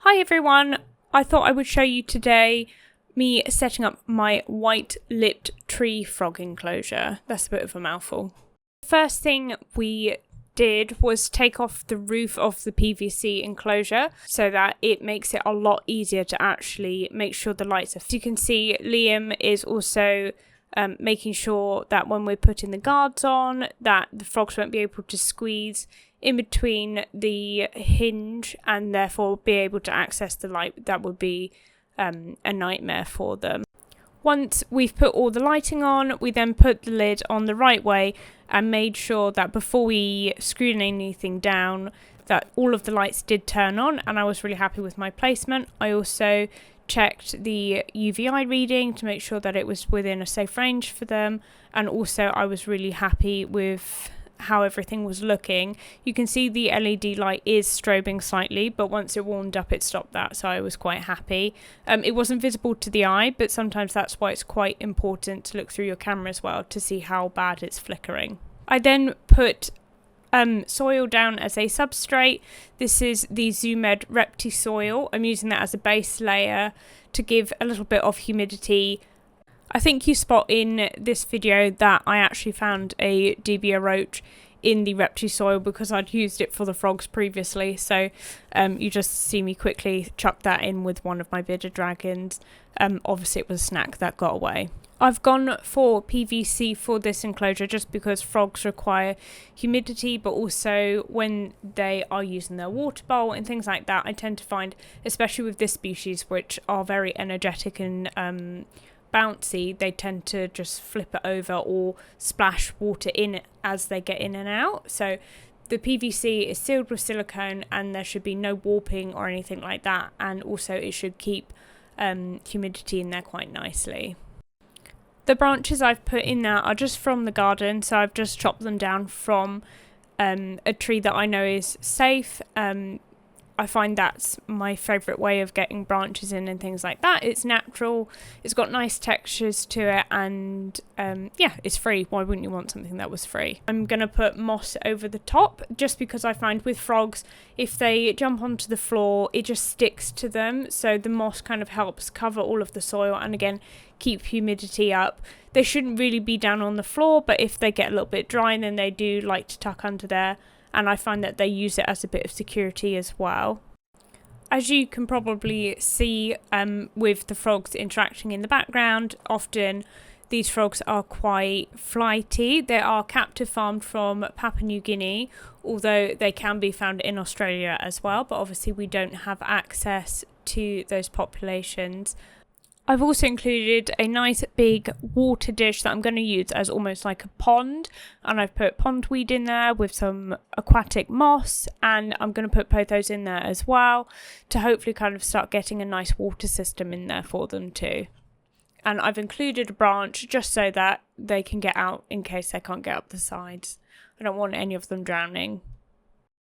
Hi everyone, I thought I would show you today me setting up my white-lipped tree frog enclosure. That's a bit of a mouthful. First thing we did was take off the roof of the PVC enclosure so that it makes it a lot easier to actually make sure the lights are. As you can see, Liam is also making sure that when we're putting the guards on, that the frogs won't be able to squeeze in between the hinge and therefore be able to access the light. That would be a nightmare for them. Once we've put all the lighting on, we then put the lid on the right way and made sure that before we screwed anything down that all of the lights did turn on, and I was really happy with my placement. I also checked the UVI reading to make sure that it was within a safe range for them, and also I was really happy with how everything was looking. You can see the LED light is strobing slightly, but once it warmed up it stopped that, so I was quite happy. It wasn't visible to the eye, but sometimes that's why it's quite important to look through your camera as well to see how bad it's flickering. I then put soil down as a substrate. This is the Zoomed Repti soil. I'm using that as a base layer to give a little bit of humidity. I think you spot in this video that I actually found a debia roach in the Repti soil because I'd used it for the frogs previously, so you just see me quickly chuck that in with one of my bearded dragons. Obviously it was a snack that got away. I've gone for PVC for this enclosure just because frogs require humidity, but also when they are using their water bowl and things like that, I tend to find, especially with this species, which are very energetic and bouncy, they tend to just flip it over or splash water in it as they get in and out. So the PVC is sealed with silicone and there should be no warping or anything like that, and also it should keep humidity in there quite nicely. The branches I've put in there are just from the garden, so I've just chopped them down from a tree that I know is safe. I find that's my favourite way of getting branches in and things like that. It's natural, it's got nice textures to it, and yeah, it's free. Why wouldn't you want something that was free? I'm going to put moss over the top just because I find with frogs, if they jump onto the floor, it just sticks to them. So the moss kind of helps cover all of the soil and again, keep humidity up. They shouldn't really be down on the floor, but if they get a little bit dry, then they do like to tuck under there. And I find that they use it as a bit of security as well. As you can probably see with the frogs interacting in the background, often these frogs are quite flighty. They are captive farmed from Papua New Guinea, although they can be found in Australia as well, but obviously we don't have access to those populations. I've also included a nice big water dish that I'm going to use as almost like a pond, and I've put pondweed in there with some aquatic moss, and I'm going to put pothos in there as well to hopefully kind of start getting a nice water system in there for them too. And I've included a branch just so that they can get out in case they can't get up the sides. I don't want any of them drowning.